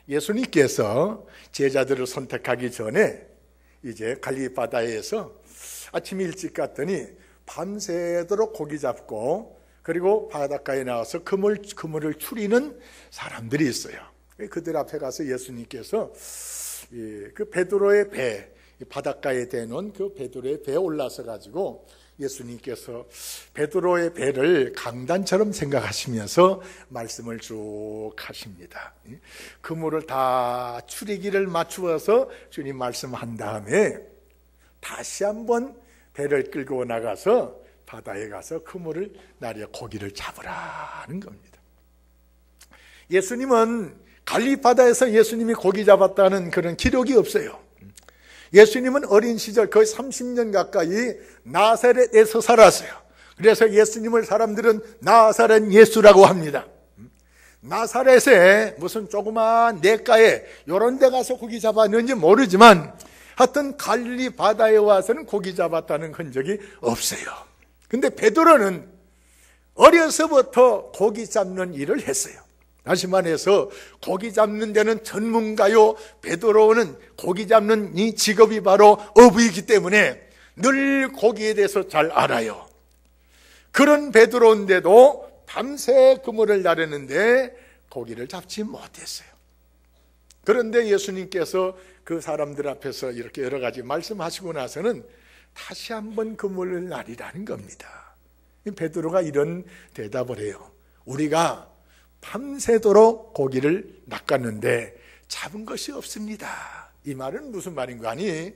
예수님께서 제자들을 선택하기 전에 이제 갈릴리 바다에서 아침 일찍 갔더니 밤새도록 고기 잡고 그리고 바닷가에 나와서 그물을 추리는 사람들이 있어요. 그들 앞에 가서 예수님께서 그 베드로의 배, 바닷가에 대놓은 그 베드로의 배에 올라서 가지고 예수님께서 베드로의 배를 강단처럼 생각하시면서 말씀을 쭉 하십니다. 그물을 다 추리기를 맞추어서 주님 말씀한 다음에 다시 한번 배를 끌고 나가서 바다에 가서 그물을 나려 고기를 잡으라는 겁니다. 예수님은 갈릴리 바다에서 예수님이 고기 잡았다는 그런 기록이 없어요. 예수님은 어린 시절 거의 30년 가까이 나사렛에서 살았어요. 그래서 예수님을 사람들은 나사렛 예수라고 합니다. 나사렛에 무슨 조그마한 냇가에 이런 데 가서 고기 잡았는지 모르지만 하여튼 갈릴리 바다에 와서는 고기 잡았다는 흔적이 없어요. 근데 베드로는 어려서부터 고기 잡는 일을 했어요. 다시 말해서 고기 잡는 데는 전문가요. 베드로는 고기 잡는 이 직업이 바로 어부이기 때문에 늘 고기에 대해서 잘 알아요. 그런 베드로인데도 밤새 그물을 나르는데 고기를 잡지 못했어요. 그런데 예수님께서 그 사람들 앞에서 이렇게 여러 가지 말씀하시고 나서는 다시 한번 그물을 나리라는 겁니다. 베드로가 이런 대답을 해요. 우리가 밤새도록 고기를 낚았는데 잡은 것이 없습니다. 이 말은 무슨 말인가 하니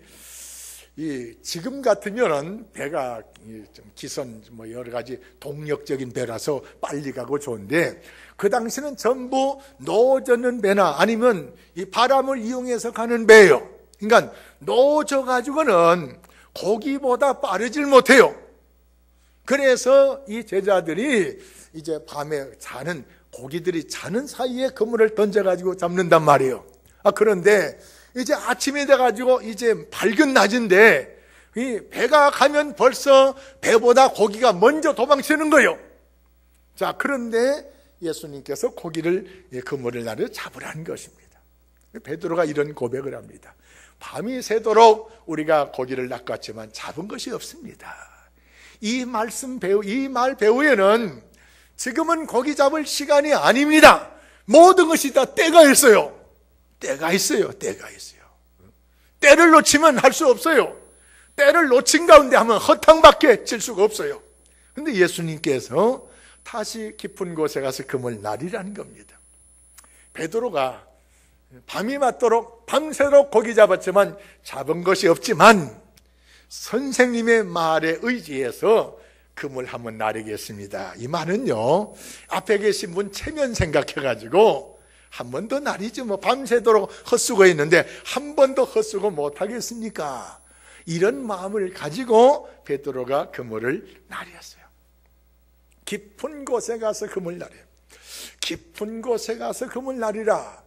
지금 같으면 배가 좀 기선 여러 가지 동력적인 배라서 빨리 가고 좋은데 그 당시는 전부 노젓는 배나 아니면 이 바람을 이용해서 가는 배예요. 그러니까 노져 가지고는 고기보다 빠르질 못해요. 그래서 이 제자들이 이제 밤에 고기들이 자는 사이에 그물을 던져가지고 잡는단 말이에요. 그런데 이제 아침이 돼가지고 이제 밝은 낮인데 이 배가 가면 벌써 배보다 고기가 먼저 도망치는 거예요. 자, 그런데 예수님께서 그물을 나르 잡으라는 것입니다. 베드로가 이런 고백을 합니다. 밤이 새도록 우리가 고기를 낚았지만 잡은 것이 없습니다. 이 말 배후에는 지금은 고기 잡을 시간이 아닙니다. 모든 것이 다 때가 있어요. 때가 있어요. 때를 놓치면 할 수 없어요. 때를 놓친 가운데 하면 허탕밖에 칠 수가 없어요. 그런데 예수님께서 다시 깊은 곳에 가서 그물 나리라는 겁니다. 베드로가 밤이 맞도록 밤새도록 고기 잡았지만 잡은 것이 없지만 선생님의 말에 의지해서 그물 한번 나르겠습니다. 이 말은요, 앞에 계신 분 체면 생각해가지고 한 번 더 나리지 밤새도록 헛수고 있는데 한 번 더 헛수고 못하겠습니까? 이런 마음을 가지고 베드로가 그물을 나르었어요. 깊은 곳에 가서 그물 나려. 깊은 곳에 가서 그물 나리라.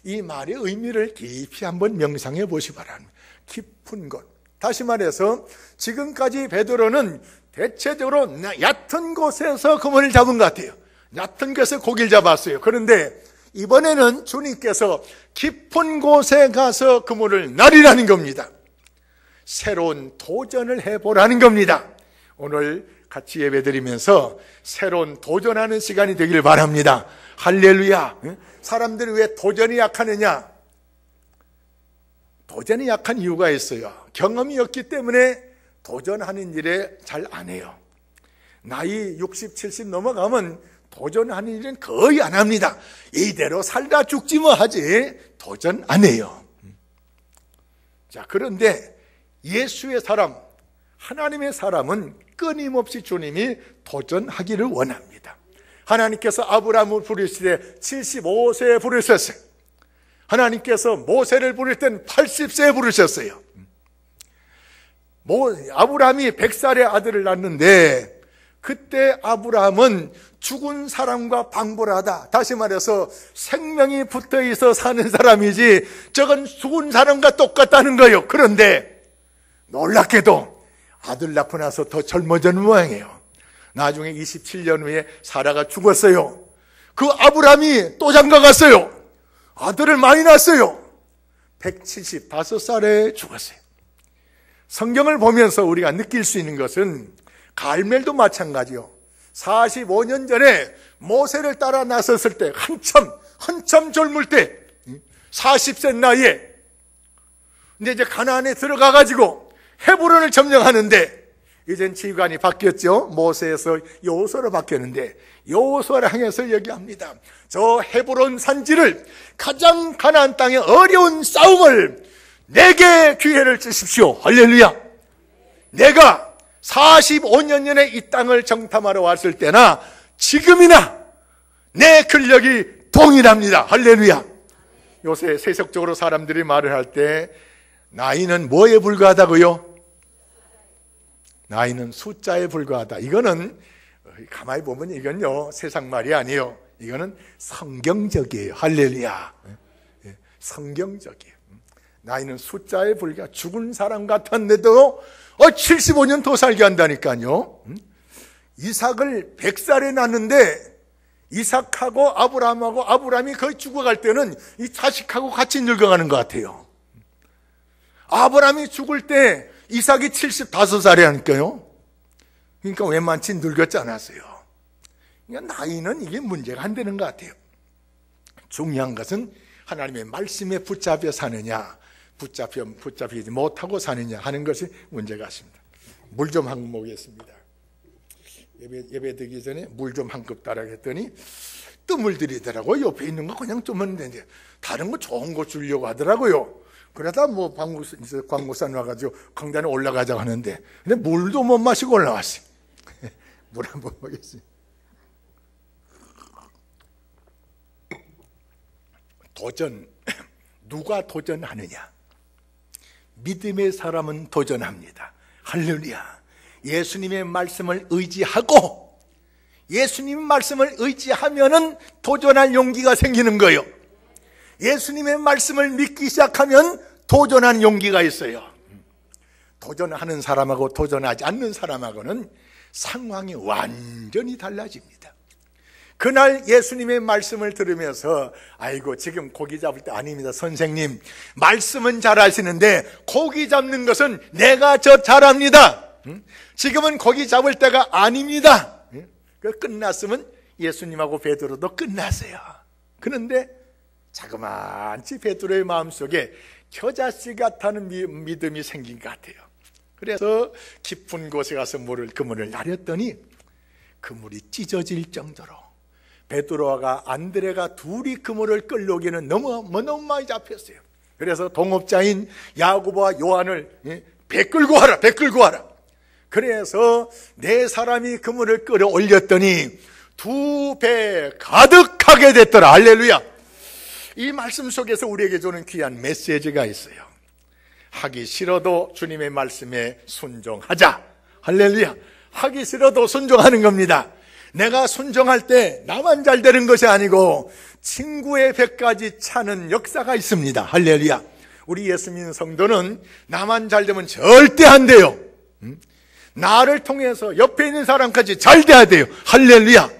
이 말의 의미를 깊이 한번 명상해 보시 바랍니다. 깊은 곳. 다시 말해서 지금까지 베드로는 대체적으로 얕은 곳에서 그물을 잡은 것 같아요. 얕은 곳에서 고기를 잡았어요. 그런데 이번에는 주님께서 깊은 곳에 가서 그물을 나리라는 겁니다. 새로운 도전을 해보라는 겁니다. 오늘 같이 예배드리면서 새로운 도전하는 시간이 되길 바랍니다. 할렐루야. 사람들이 왜 도전이 약하느냐? 도전이 약한 이유가 있어요. 경험이 없기 때문에 도전하는 일에 잘 안 해요. 나이 60, 70 넘어가면 도전하는 일은 거의 안 합니다. 이대로 살다 죽지 뭐 하지 도전 안 해요. 자, 그런데 예수의 사람, 하나님의 사람은 끊임없이 주님이 도전하기를 원합니다. 하나님께서 아브라함을 부르시되 75세에 부르셨어요. 하나님께서 모세를 부를 땐 80세에 부르셨어요. 아브라함이 100살의 아들을 낳는데 그때 아브라함은 죽은 사람과 방불하다. 다시 말해서 생명이 붙어있어 사는 사람이지 저건 죽은 사람과 똑같다는 거예요. 그런데 놀랍게도 아들 낳고 나서 더 젊어진 모양이에요. 나중에 27년 후에 사라가 죽었어요. 그 아브라함이 또 장가 갔어요. 아들을 많이 낳았어요. 175살에 죽었어요. 성경을 보면서 우리가 느낄 수 있는 것은 갈멜도 마찬가지요. 45년 전에 모세를 따라 나섰을 때 한참 젊을 때 40세 나이에 근데 이제 가나안에 들어가가지고 헤브론을 점령하는데 이젠 지휘관이 바뀌었죠. 모세에서 여호수아로 바뀌었는데 여호수아를 향해서 얘기합니다. 저 헤브론 산지를 가장 가나안 땅의 어려운 싸움을 내게 기회를 주십시오. 할렐루야. 내가 45년 전에 이 땅을 정탐하러 왔을 때나 지금이나 내 근력이 동일합니다. 할렐루야. 요새 세속적으로 사람들이 말을 할 때 나이는 뭐에 불과하다고요? 나이는 숫자에 불과하다. 이거는 가만히 보면 이건요 세상 말이 아니에요. 이거는 성경적이에요. 할렐루야. 성경적이에요. 나이는 숫자에 불과. 죽은 사람 같았는데도 75년 더 살게 한다니까요. 이삭을 100살에 낳았는데 이삭하고 아브라함하고 아브라함이 거의 죽어갈 때는 이 자식하고 같이 늙어가는 것 같아요. 아브라함이 죽을 때 이삭이 75살이라니까요. 그러니까 웬만치 늙었지 않았어요. 그러니까 나이는 이게 문제가 안 되는 것 같아요. 중요한 것은 하나님의 말씀에 붙잡혀 사느냐, 붙잡히지 못하고 사느냐 하는 것이 문제 같습니다. 물 좀 한 컵 먹겠습니다. 예배 드리기 전에 물 좀 한 컵 따라 했더니 또 물 드리더라고요. 옆에 있는 거 그냥 좀 되는데 다른 거 좋은 거 주려고 하더라고요. 그러다 뭐 광고산 와가지고 강단에 올라가자고 하는데 근데 물도 못 마시고 올라왔어요. 물 한 번 먹겠습니다. 도전, 누가 도전하느냐? 믿음의 사람은 도전합니다. 할렐루야. 예수님의 말씀을 의지하고 예수님의 말씀을 의지하면은 도전할 용기가 생기는 거예요. 예수님의 말씀을 믿기 시작하면 도전한 용기가 있어요. 도전하는 사람하고 도전하지 않는 사람하고는 상황이 완전히 달라집니다. 그날 예수님의 말씀을 들으면서 아이고 지금 고기 잡을 때 아닙니다. 선생님 말씀은 잘하시는데 고기 잡는 것은 내가 잘합니다. 지금은 고기 잡을 때가 아닙니다. 끝났으면 예수님하고 베드로도 끝났어요. 그런데 자그마치 베드로의 마음속에 겨자씨 같다는 믿음이 생긴 것 같아요. 그래서 깊은 곳에 가서 그물을 나렸더니 그물이 찢어질 정도로 베드로와 안드레가 둘이 그물을 끌려오기는 너무 많이 잡혔어요. 그래서 동업자인 야고보와 요한을 배 끌고 와라. 그래서 네 사람이 그물을 끌어올렸더니 2배 가득하게 됐더라. 할렐루야. 이 말씀 속에서 우리에게 주는 귀한 메시지가 있어요. 하기 싫어도 주님의 말씀에 순종하자. 할렐루야. 하기 싫어도 순종하는 겁니다. 내가 순종할 때 나만 잘 되는 것이 아니고 친구의 배까지 차는 역사가 있습니다. 할렐루야. 우리 예수 믿는 성도는 나만 잘 되면 절대 안 돼요. 나를 통해서 옆에 있는 사람까지 잘 돼야 돼요. 할렐루야.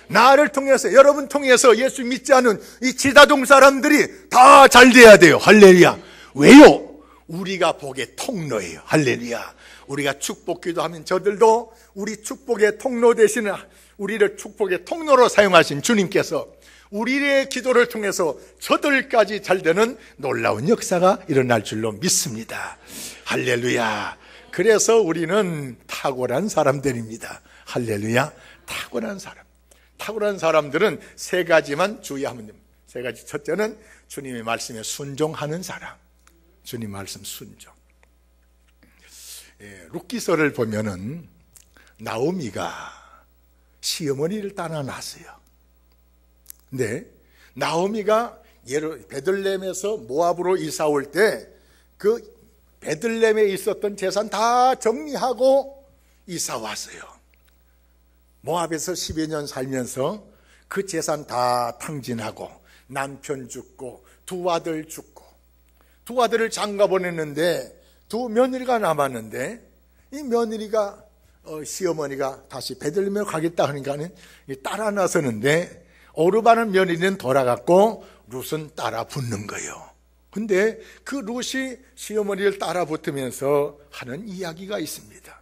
나를 통해서 여러분 통해서 예수 믿지 않은 이 지다동 사람들이 다 잘 돼야 돼요. 할렐루야. 왜요? 우리가 복의 통로예요. 할렐루야. 우리가 축복 기도하면 저들도 우리 축복의 통로 되시는 우리를 축복의 통로로 사용하신 주님께서 우리의 기도를 통해서 저들까지 잘 되는 놀라운 역사가 일어날 줄로 믿습니다. 할렐루야. 그래서 우리는 탁월한 사람들입니다. 할렐루야. 탁월한 사람. 탁월한 사람들은 세 가지만 주의하면 됩니다. 세 가지. 첫째는 주님의 말씀에 순종하는 사람. 주님 말씀 순종. 룻기서를 보면은 나오미가 시어머니를 따라 났어요. 근데 나오미가 베들레헴에서 모압으로 이사 올 때 그 베들레헴에 있었던 재산 다 정리하고 이사 왔어요. 모압에서 10여 년 살면서 그 재산 다 탕진하고 남편 죽고 두 아들 죽고 두 아들을 장가 보냈는데 두 며느리가 남았는데 이 며느리가 시어머니가 다시 베들레헴에 가겠다 하니까는 따라 나서는데 오르바는 며느리는 돌아갔고 룻은 따라 붙는 거예요. 근데 그 룻이 시어머니를 따라 붙으면서 하는 이야기가 있습니다.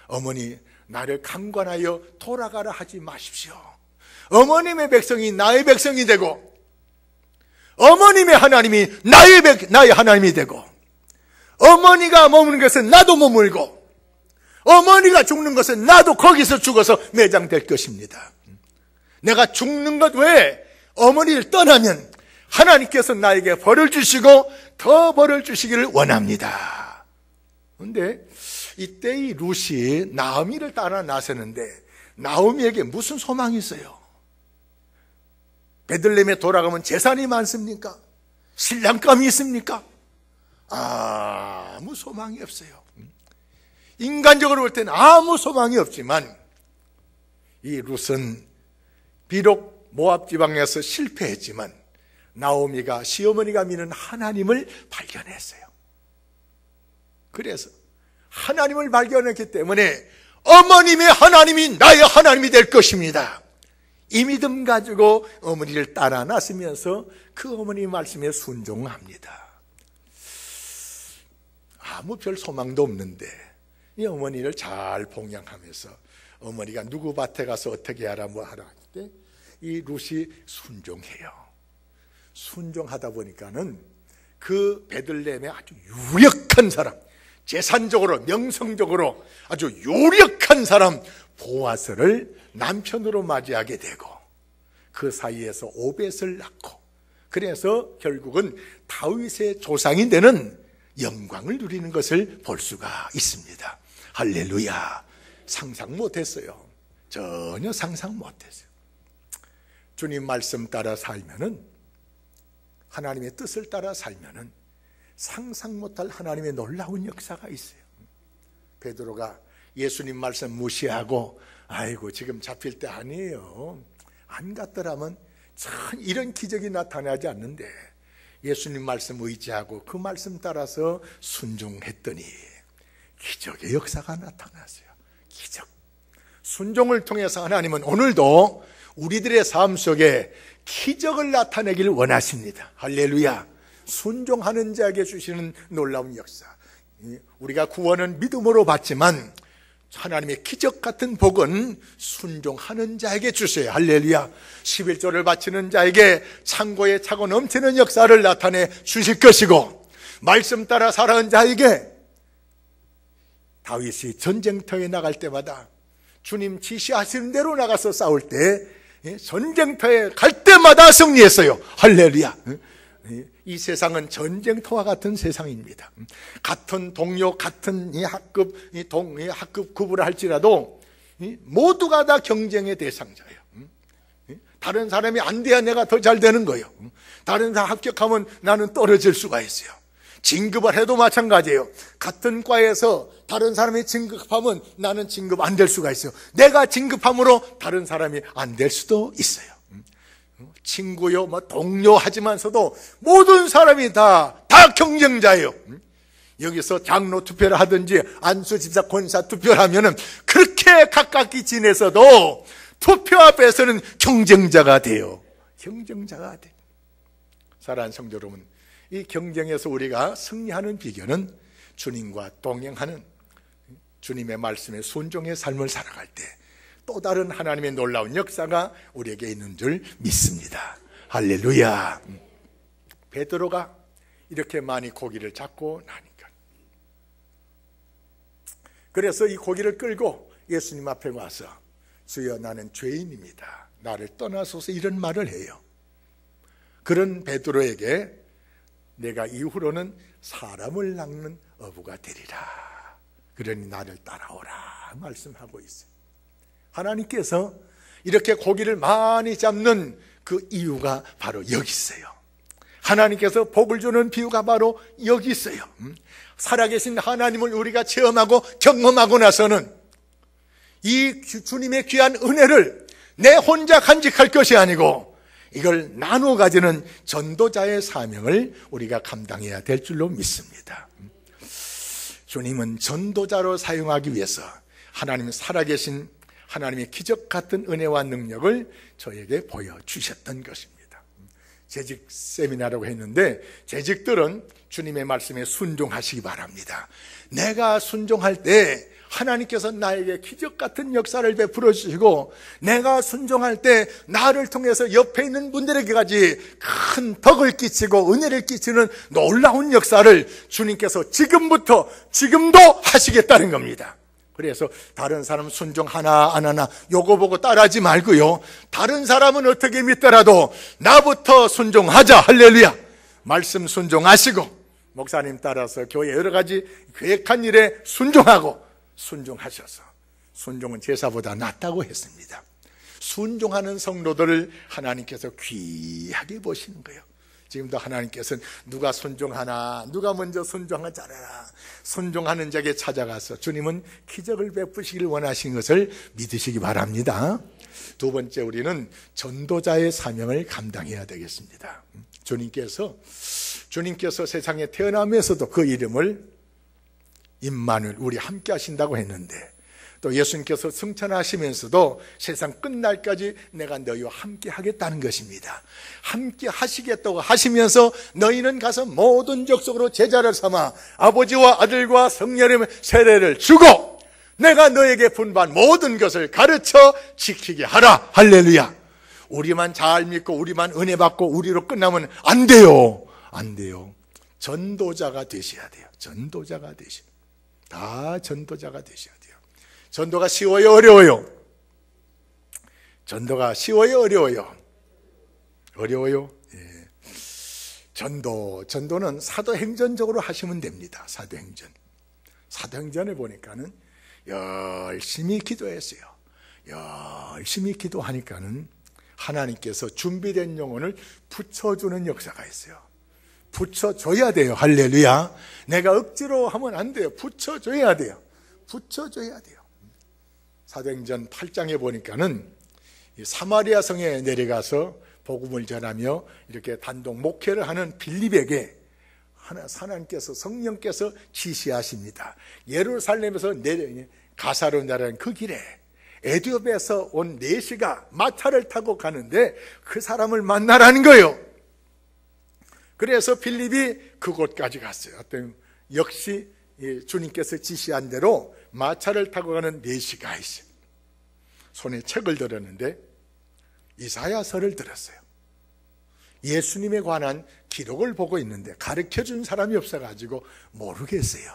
어머니, 나를 강권하여 돌아가라 하지 마십시오. 어머님의 백성이 나의 백성이 되고, 어머님의 하나님이 나의 하나님이 되고, 어머니가 머무는 것은 나도 머물고, 어머니가 죽는 것은 나도 거기서 죽어서 매장될 것입니다. 내가 죽는 것 외에 어머니를 떠나면 하나님께서 나에게 벌을 주시고 더 벌을 주시기를 원합니다. 그런데 이때 이 룻이 나오미를 따라 나서는데 나오미에게 무슨 소망이 있어요? 베들레헴에 돌아가면 재산이 많습니까? 신랑감이 있습니까? 아무 소망이 없어요. 인간적으로 볼 때는 아무 소망이 없지만 이 룻은 비록 모압 지방에서 실패했지만 나오미가 시어머니가 믿는 하나님을 발견했어요. 그래서 하나님을 발견했기 때문에 어머님의 하나님이 나의 하나님이 될 것입니다. 이 믿음 가지고 어머니를 따라 나서면서 그 어머니 말씀에 순종합니다. 아무 별 소망도 없는데 이 어머니를 잘 봉양하면서 어머니가 누구 밭에 가서 어떻게 하라 뭐 하라 할 때 이 룻이 순종해요. 순종하다 보니까는 그 베들레헴의 아주 유력한 사람, 재산적으로 명성적으로 아주 유력한 사람 보아스를 남편으로 맞이하게 되고 그 사이에서 오벳을 낳고 그래서 결국은 다윗의 조상이 되는 영광을 누리는 것을 볼 수가 있습니다. 할렐루야. 상상 못했어요. 전혀 상상 못했어요. 주님 말씀 따라 살면은, 하나님의 뜻을 따라 살면은 상상 못할 하나님의 놀라운 역사가 있어요. 베드로가 예수님 말씀 무시하고 아이고 지금 잡힐 때 아니에요, 안 갔더라면 참 이런 기적이 나타나지 않는데 예수님 말씀 의지하고 그 말씀 따라서 순종했더니 기적의 역사가 나타났어요. 기적. 순종을 통해서 하나님은 오늘도 우리들의 삶 속에 기적을 나타내기를 원하십니다. 할렐루야. 순종하는 자에게 주시는 놀라운 역사. 우리가 구원은 믿음으로 받지만 하나님의 기적 같은 복은 순종하는 자에게 주세요. 할렐루야. 11조를 바치는 자에게 창고에 차고 넘치는 역사를 나타내 주실 것이고, 말씀 따라 살아온 자에게 다윗이 전쟁터에 나갈 때마다 주님 지시하시는 대로 나가서 싸울 때 전쟁터에 갈 때마다 승리했어요. 할렐루야. 이 세상은 전쟁터와 같은 세상입니다. 같은 동료, 같은 학급 구분을 할지라도 모두가 다 경쟁의 대상자예요. 다른 사람이 안 돼야 내가 더 잘 되는 거예요. 다른 사람 합격하면 나는 떨어질 수가 있어요. 진급을 해도 마찬가지예요. 같은 과에서 다른 사람이 진급하면 나는 진급 안 될 수가 있어요. 내가 진급함으로 다른 사람이 안 될 수도 있어요. 친구요, 동료 하지만서도 모든 사람이 다 경쟁자예요. 여기서 장로 투표를 하든지 안수 집사 권사 투표를 하면은 그렇게 가깝게 지내서도 투표 앞에서는 경쟁자가 돼요. 경쟁자가 돼. 사랑하는 성도 여러분, 이 경쟁에서 우리가 승리하는 비결은 주님과 동행하는, 주님의 말씀에 순종의 삶을 살아갈 때 또 다른 하나님의 놀라운 역사가 우리에게 있는 줄 믿습니다. 할렐루야. 베드로가 이렇게 많이 고기를 잡고 나니까, 그래서 이 고기를 끌고 예수님 앞에 와서 주여 나는 죄인입니다, 나를 떠나소서, 이런 말을 해요. 그런 베드로에게 내가 이후로는 사람을 낚는 어부가 되리라, 그러니 나를 따라오라 말씀하고 있어요. 하나님께서 이렇게 고기를 많이 잡는 그 이유가 바로 여기 있어요. 하나님께서 복을 주는 비유가 바로 여기 있어요. 살아계신 하나님을 우리가 체험하고 경험하고 나서는 이 주님의 귀한 은혜를 내 혼자 간직할 것이 아니고 이걸 나누어 가지는 전도자의 사명을 우리가 감당해야 될 줄로 믿습니다. 주님은 전도자로 사용하기 위해서 하나님 살아계신 하나님의 기적 같은 은혜와 능력을 저에게 보여주셨던 것입니다. 재직 세미나라고 했는데, 재직들은 주님의 말씀에 순종하시기 바랍니다. 내가 순종할 때 하나님께서 나에게 기적 같은 역사를 베풀어 주시고, 내가 순종할 때 나를 통해서 옆에 있는 분들에게까지 큰 덕을 끼치고 은혜를 끼치는 놀라운 역사를 주님께서 지금도 하시겠다는 겁니다. 그래서 다른 사람 순종하나 안 하나 요거 보고 따라하지 말고요, 다른 사람은 어떻게 믿더라도 나부터 순종하자. 할렐루야. 말씀 순종하시고, 목사님 따라서 교회 여러 가지 계획한 일에 순종하셔서, 순종은 제사보다 낫다고 했습니다. 순종하는 성도들을 하나님께서 귀하게 보시는 거예요. 지금도 하나님께서는 누가 순종하나, 누가 먼저 순종하자라, 순종하는 자에게 찾아가서 주님은 기적을 베푸시길 원하신 것을 믿으시기 바랍니다. 두 번째, 우리는 전도자의 사명을 감당해야 되겠습니다. 주님께서 세상에 태어나면서도 그 이름을 임마누엘, 우리 함께 하신다고 했는데, 또 예수님께서 승천하시면서도 세상 끝날까지 내가 너희와 함께 하겠다는 것입니다. 함께 하시겠다고 하시면서 너희는 가서 모든 족속으로 제자를 삼아 아버지와 아들과 성령의 세례를 주고 내가 너에게 분부한 모든 것을 가르쳐 지키게 하라. 할렐루야. 우리만 잘 믿고 우리만 은혜 받고 우리로 끝나면 안 돼요. 전도자가 되셔야 돼요. 다 전도자가 되셔야 돼요. 전도가 쉬워요, 어려워요? 전도가 쉬워요, 어려워요? 어려워요. 예. 전도는 사도행전적으로 하시면 됩니다. 사도행전에 보니까는 열심히 기도했어요. 열심히 기도하니까는 하나님께서 준비된 영혼을 붙여주는 역사가 있어요. 붙여줘야 돼요. 할렐루야. 내가 억지로 하면 안 돼요. 붙여줘야 돼요. 사도행전 8장에 보니까는 사마리아 성에 내려가서 복음을 전하며 이렇게 단독 목회를 하는 빌립에게 하나님께서, 성령께서 지시하십니다. 예루살렘에서 가사로냐라는 그 길에 에디오피아에서 온 내시가 마차를 타고 가는데 그 사람을 만나라는 거예요. 그래서 빌립이 그곳까지 갔어요. 역시 주님께서 지시한 대로 마차를 타고 가는 내시가 있어요. 손에 책을 들었는데 이사야서를 들었어요. 예수님에 관한 기록을 보고 있는데 가르쳐준 사람이 없어가지고 모르겠어요.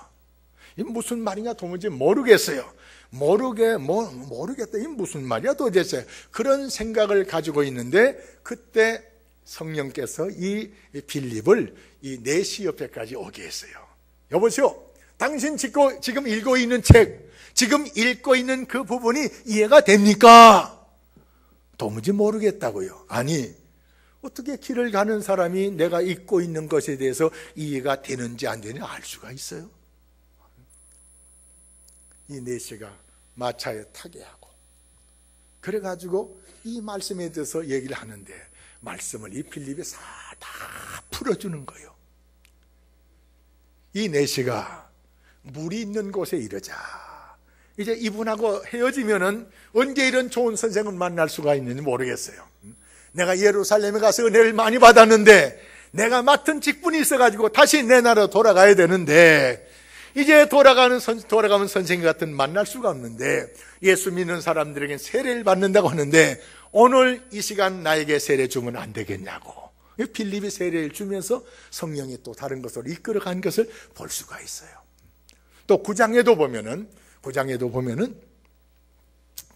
이 무슨 말이냐 도무지 모르겠어요. 모르겠다. 이 무슨 말이야 도대체. 그런 생각을 가지고 있는데 그때 성령께서 이 빌립을 이 내시 옆에까지 오게 했어요. 여보세요. 당신 지금 읽고 있는 책, 지금 읽고 있는 그 부분이 이해가 됩니까? 도무지 모르겠다고요. 아니, 어떻게 길을 가는 사람이 내가 읽고 있는 것에 대해서 이해가 되는지 안 되는지 알 수가 있어요? 이 내시가 마차에 타게 하고 그래가지고 이 말씀에 대해서 얘기를 하는데 말씀을 이 빌립이 다 풀어주는 거예요. 이 내시가 물이 있는 곳에 이르자. 이제 이분하고 헤어지면은 언제 이런 좋은 선생을 만날 수가 있는지 모르겠어요. 내가 예루살렘에 가서 은혜를 많이 받았는데 내가 맡은 직분이 있어가지고 다시 내 나라로 돌아가야 되는데 이제 돌아가면 선생님 같은 만날 수가 없는데 예수 믿는 사람들에게 세례를 받는다고 하는데 오늘 이 시간 나에게 세례 주면 안 되겠냐고. 빌립이 세례를 주면서 성령이 또 다른 것으로 이끌어간 것을 볼 수가 있어요. 또 9장에도 보면은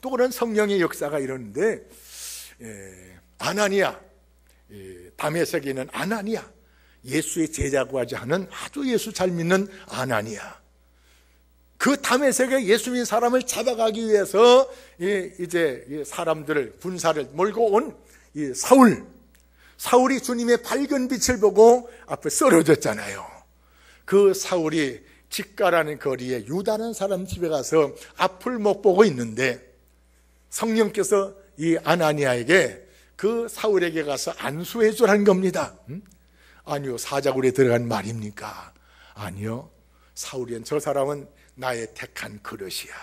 또 그런 성령의 역사가 이러는데 아나니아, 다메섹에 있는 아나니아, 예수의 제자고 하는 아주 예수 잘 믿는 아나니아, 그 다메섹에 예수 믿는 사람을 잡아가기 위해서 이제 사람들을 군사를 몰고 온 이 사울이 주님의 밝은 빛을 보고 앞에 쓰러졌잖아요. 그 사울이 직가라는 거리에 유다라는 사람 집에 가서 앞을 못 보고 있는데 성령께서 이 아나니아에게 그 사울에게 가서 안수해 주라는 겁니다. 아니요, 사자굴에 들어간 말입니까? 아니요, 사울이는 저 사람은 나의 택한 그릇이야.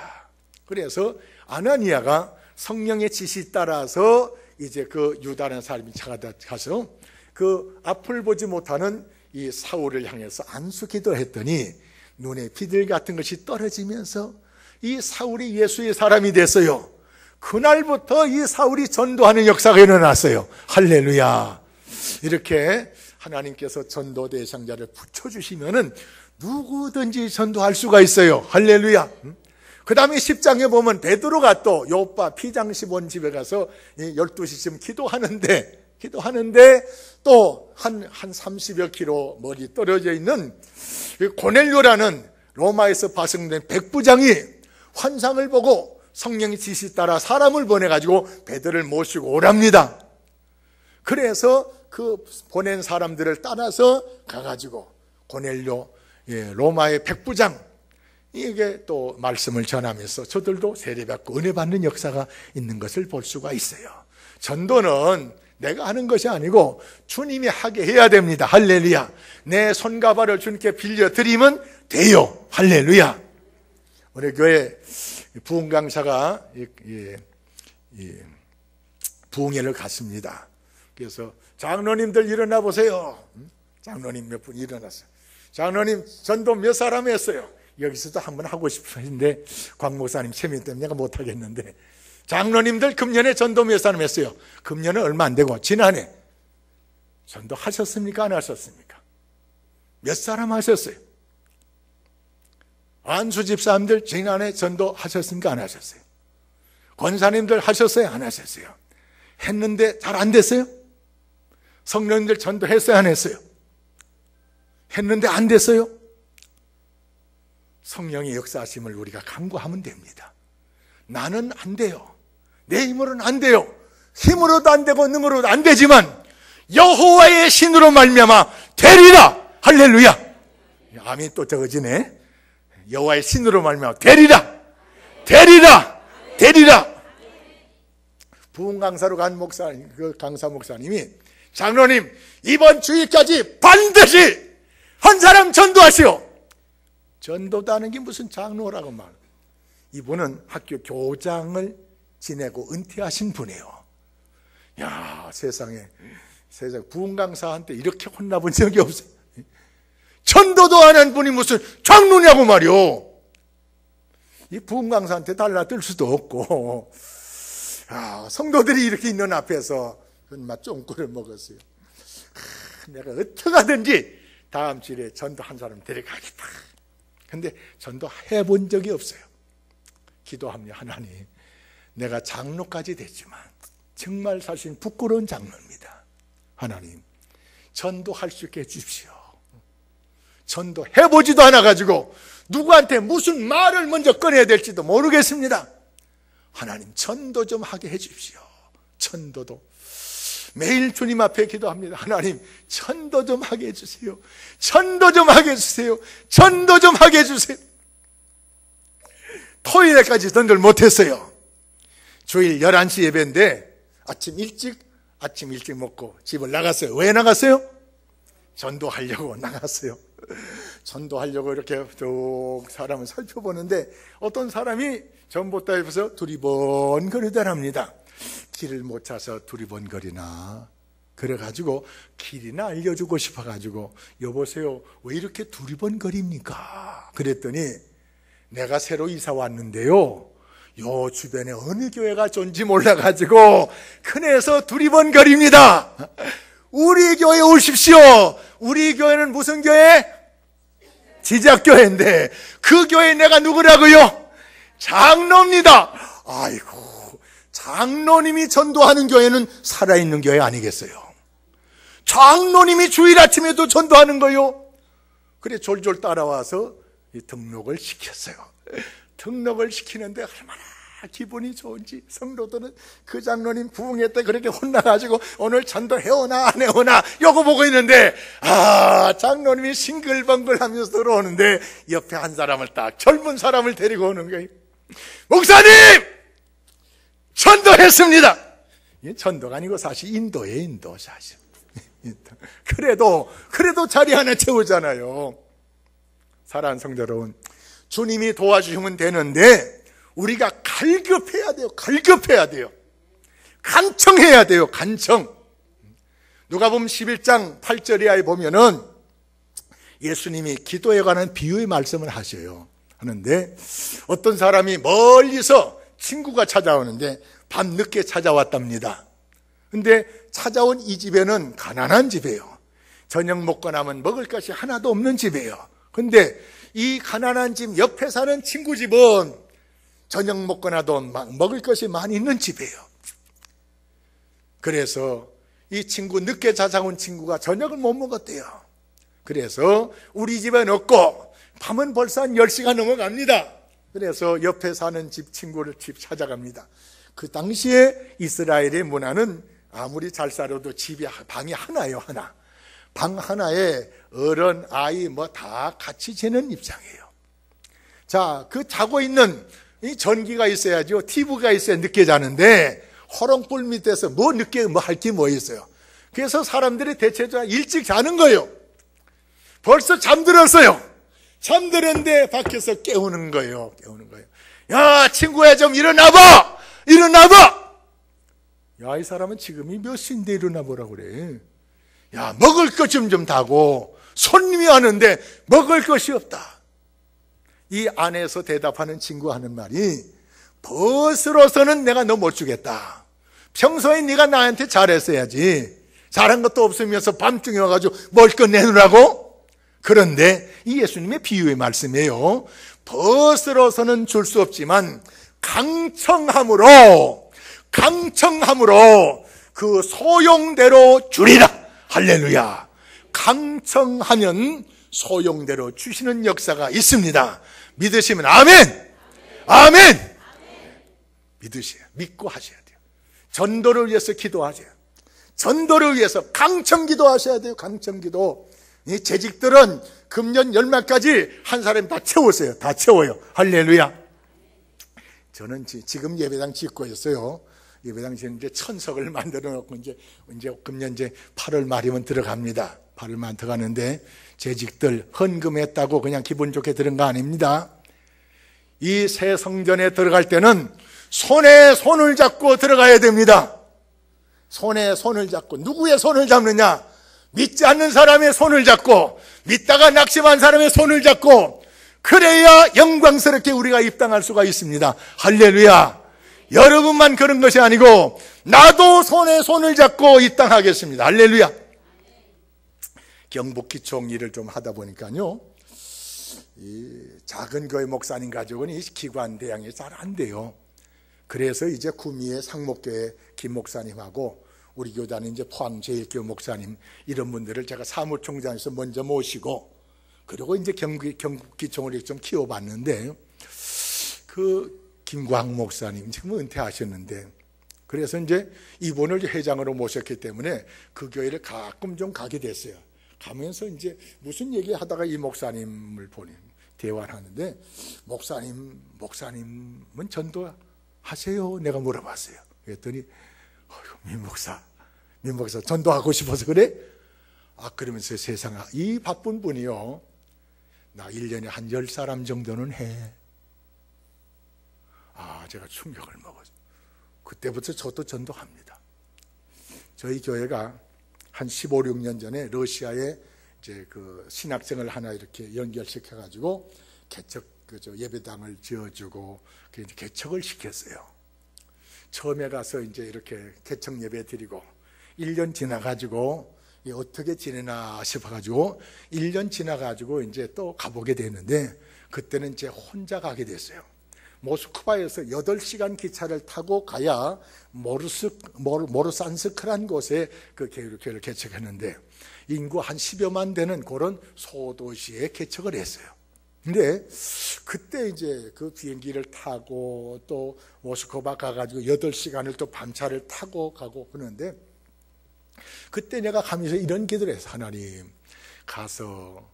그래서 아나니아가 성령의 지시 따라서 이제 그 유다라는 사람이 찾아가서 그 앞을 보지 못하는 이 사울을 향해서 안수 기도를 했더니 눈에 비들 같은 것이 떨어지면서 이 사울이 예수의 사람이 됐어요. 그날부터 이 사울이 전도하는 역사가 일어났어요. 할렐루야. 이렇게 하나님께서 전도 대상자를 붙여주시면은 누구든지 전도할 수가 있어요. 할렐루야. 그 다음에 10장에 보면 베드로가 또 요빠 피장시몬 집에 가서 12시쯤 기도하는데 또 한 30여 킬로 멀리 떨어져 있는 고넬료라는 로마에서 파송된 백부장이 환상을 보고 성령의 지시 따라 사람을 보내가지고 베드로를 모시고 오랍니다. 그래서 그 보낸 사람들을 따라서 가가지고 고넬료 로마의 백부장 이게 또 말씀을 전하면서 저들도 세례받고 은혜 받는 역사가 있는 것을 볼 수가 있어요. 전도는 내가 하는 것이 아니고 주님이 하게 해야 됩니다. 할렐루야. 내 손과 발을 주님께 빌려드리면 돼요. 할렐루야. 우리 교회 부흥 강사가 부흥회를 갔습니다. 그래서 장로님들 일어나 보세요. 장로님 몇 분 일어났어요. 장로님 전도 몇 사람 했어요? 여기서도 한번 하고 싶었는데 광 목사님 체면 때문에 내가 못하겠는데, 장로님들 금년에 전도 몇 사람 했어요? 금년은 얼마 안 되고 지난해 전도 하셨습니까? 안 하셨습니까? 몇 사람 하셨어요? 안수 집사님들 지난해 전도 하셨습니까? 안 하셨어요? 권사님들 하셨어요? 안 하셨어요? 했는데 잘 안 됐어요? 성령님들 전도했어요? 안 했어요? 했는데 안 됐어요? 성령의 역사하심을 우리가 간구하면 됩니다. 나는 안 돼요. 내 힘으로는 안 돼요. 힘으로도 안 되고 능으로도 안 되지만 여호와의 신으로 말미암아 되리라. 할렐루야. 아멘. 또 적어지네. 여호와의 신으로 말미암아 되리라. 부흥 강사로 간 목사님, 그 강사 목사님이 장로님 이번 주일까지 반드시 한 사람 전도하시오. 전도도 하는 게 무슨 장로라고 말. 이분은 학교 교장을 지내고 은퇴하신 분이에요. 야, 세상 부흥 강사한테 이렇게 혼나본 적이 없어요. 전도도 안 한 분이 무슨 장로냐고 말이요. 이 부흥 강사한테 달라들 수도 없고, 성도들이 이렇게 있는 앞에서 정말 쫑꿀을 먹었어요. 내가 어떻게 하든지 다음 주에 전도 한 사람 데려가겠다. 근데 전도 해본 적이 없어요. 기도합니다. 하나님, 내가 장로까지 됐지만 정말 사실 부끄러운 장로입니다. 하나님, 전도할 수 있게 해주십시오. 전도 해보지도 않아가지고 누구한테 무슨 말을 먼저 꺼내야 될지도 모르겠습니다. 하나님, 전도 좀 하게 해주십시오. 전도도 매일 주님 앞에 기도합니다. 하나님, 전도 좀 하게 해주세요. 전도 좀 하게 해주세요. 전도 좀 하게 해주세요. 토요일에까지 전도를 못했어요. 주일 11시 예배인데 아침 일찍 먹고 집을 나갔어요. 왜 나갔어요? 전도하려고 나갔어요. 전도하려고 이렇게 쭉 사람을 살펴보는데 어떤 사람이 전봇대에서 두리번거리더랍니다. 길을 못 찾아서 두리번거리나. 그래가지고 길이나 알려주고 싶어가지고 여보세요, 왜 이렇게 두리번거립니까? 그랬더니 내가 새로 이사 왔는데요, 요 주변에 어느 교회가 좋은지 몰라가지고 큰에서 두리번거립니다. 우리 교회 오십시오. 우리 교회는 무슨 교회? 지작교회인데 그 교회 내가 누구라고요? 장로입니다. 아이고, 장로님이 전도하는 교회는 살아있는 교회 아니겠어요? 장로님이 주일 아침에도 전도하는 거요. 그래 졸졸 따라와서 등록을 시켰어요. 등록을 시키는데 얼마나 기분이 좋은지, 성도들은 그 장로님 부흥회 때 그렇게 혼나가지고 오늘 전도 해오나 안 해오나 요거 보고 있는데, 장로님이 싱글벙글 하면서 들어오는데 옆에 한 사람을 딱 젊은 사람을 데리고 오는 거예요. 목사님! 전도했습니다. 전도가 아니고 사실 인도예요. 인도 사실. 그래도 자리 하나 채우잖아요. 사랑하는 성도 여러분, 주님이 도와주시면 되는데 우리가 갈급해야 돼요. 간청해야 돼요. 간청. 누가복음 11장 8절에 보면은 예수님이 기도에 관한 비유의 말씀을 하셔요. 하는데 어떤 사람이 멀리서 친구가 찾아오는데 밤늦게 찾아왔답니다. 근데 찾아온 이 집에는 가난한 집이에요. 저녁 먹고 나면 먹을 것이 하나도 없는 집이에요. 근데 이 가난한 집 옆에 사는 친구 집은 저녁 먹고 나도 막 먹을 것이 많이 있는 집이에요. 그래서 이 친구, 늦게 찾아온 친구가 저녁을 못 먹었대요. 그래서 우리 집엔 없고 밤은 벌써 한 10시가 넘어갑니다. 그래서 옆에 사는 집 친구를 집 찾아갑니다. 그 당시에 이스라엘의 문화는 아무리 잘 살아도 집이 방이 하나예요. 하나. 방 하나에 어른, 아이 뭐 다 같이 지내는 입장이에요. 자, 그 자고 있는 이 전기가 있어야죠. TV가 있어야 늦게 자는데 호롱불 밑에서 뭐 늦게 뭐 할 게 뭐 있어요. 그래서 사람들이 대체적으로 일찍 자는 거예요. 벌써 잠들었어요. 잠들었는데 밖에서 깨우는 거예요. 깨우는 거예요. 야, 친구야, 좀 일어나봐! 일어나봐! 야, 이 사람은 지금이 몇 시인데 일어나 보라고 그래. 야, 먹을 것 좀 다고 손님이 왔는데 먹을 것이 없다. 이 안에서 대답하는 친구 하는 말이, 벗으로서는 내가 너 못 주겠다. 평소에 네가 나한테 잘했어야지. 잘한 것도 없으면서 밤중에 와가지고 먹을 것 내놓으라고? 그런데 이 예수님의 비유의 말씀이에요. 벗으로서는 줄 수 없지만 강청함으로 그 소용대로 주리라. 할렐루야. 강청하면 소용대로 주시는 역사가 있습니다. 믿으시면 아멘. 아멘. 믿으셔야, 믿고 하셔야 돼요. 전도를 위해서 기도하세요. 전도를 위해서 강청 기도하셔야 돼요. 강청 기도. 이 재직들은 금년 연말까지 한 사람이 다 채우세요. 다 채워요. 할렐루야. 저는 지금 예배당 짓고 있어요. 예배당 짓는데 천석을 만들어 놓고 이제 금년 8월 말이면 들어갑니다. 8월 말 들어가는데 재직들 헌금했다고 그냥 기분 좋게 들은 거 아닙니다. 이 새 성전에 들어갈 때는 손에 손을 잡고 들어가야 됩니다. 손에 손을 잡고. 누구의 손을 잡느냐? 믿지 않는 사람의 손을 잡고, 믿다가 낙심한 사람의 손을 잡고, 그래야 영광스럽게 우리가 입당할 수가 있습니다. 할렐루야. 여러분만 그런 것이 아니고 나도 손에 손을 잡고 입당하겠습니다. 할렐루야. 경북기총 일을 좀 하다 보니까요, 이 작은 교회 목사님 가족은 이 기관 대항이 잘 안 돼요. 그래서 이제 구미의 상목교회 김 목사님하고 우리 교단은 이제 포항제일교회 목사님, 이런 분들을 제가 사무총장에서 먼저 모시고, 그리고 이제 경북기총을 좀 키워봤는데, 그 김광 목사님 지금 은퇴하셨는데, 그래서 이제 이분을 회장으로 모셨기 때문에 그 교회를 가끔 좀 가게 됐어요. 가면서 이제 무슨 얘기 하다가 이 목사님을 보니 대화를 하는데, 목사님은 전도하세요? 내가 물어봤어요. 그랬더니 민 목사 전도하고 싶어서 그래? 아, 그러면서 세상에 이 바쁜 분이요, 나 1년에 한 10사람 정도는 해. 아, 제가 충격을 먹었어요. 그때부터 저도 전도합니다. 저희 교회가 한 15, 16년 전에 러시아에 이제 그 신학생을 하나 이렇게 연결시켜가지고 예배당을 지어주고 이제 개척을 시켰어요. 처음에 가서 이제 이렇게 개척 예배 드리고 1년 지나가지고 어떻게 지내나 싶어가지고 1년 지나가지고 이제 또 가보게 됐는데, 그때는 이제 혼자 가게 됐어요. 모스크바에서 8시간 기차를 타고 가야 모르산스크라는 곳에 그 교회를 개척했는데, 인구 한 10여만 되는 그런 소도시에 개척을 했어요. 근데 그때 이제 그 비행기를 타고 또 모스크바 가가지고 8시간을 또 밤차를 타고 가고 그러는데, 그때 내가 가면서 이런 기도를 했어. 하나님, 가서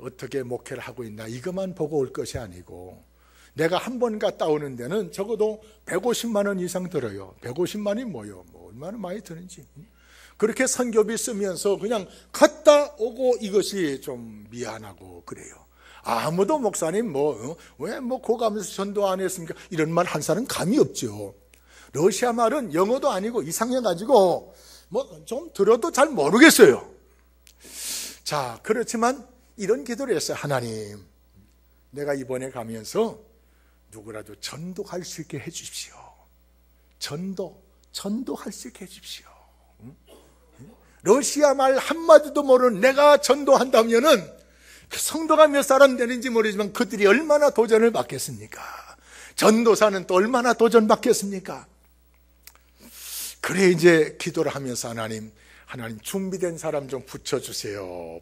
어떻게 목회를 하고 있나 이것만 보고 올 것이 아니고, 내가 한 번 갔다 오는 데는 적어도 150만 원 이상 들어요. 150만이 뭐요? 뭐 얼마나 많이 드는지. 그렇게 선교비 쓰면서 그냥 갔다 오고 이것이 좀 미안하고 그래요. 아무도 목사님 왜 거 가면서 전도 안 했습니까? 이런 말 한 사람 감이 없죠. 러시아 말은 영어도 아니고 이상해가지고 뭐 좀 들어도 잘 모르겠어요. 자, 그렇지만 이런 기도를 했어요. 하나님, 내가 이번에 가면서 누구라도 전도할 수 있게 해 주십시오. 전도할 수 있게 해 주십시오. 러시아 말 한마디도 모르는 내가 전도한다면은 그 성도가 몇 사람 되는지 모르지만 그들이 얼마나 도전을 받겠습니까? 전도사는 또 얼마나 도전받겠습니까? 그래 이제 기도를 하면서 하나님 준비된 사람 좀 붙여주세요.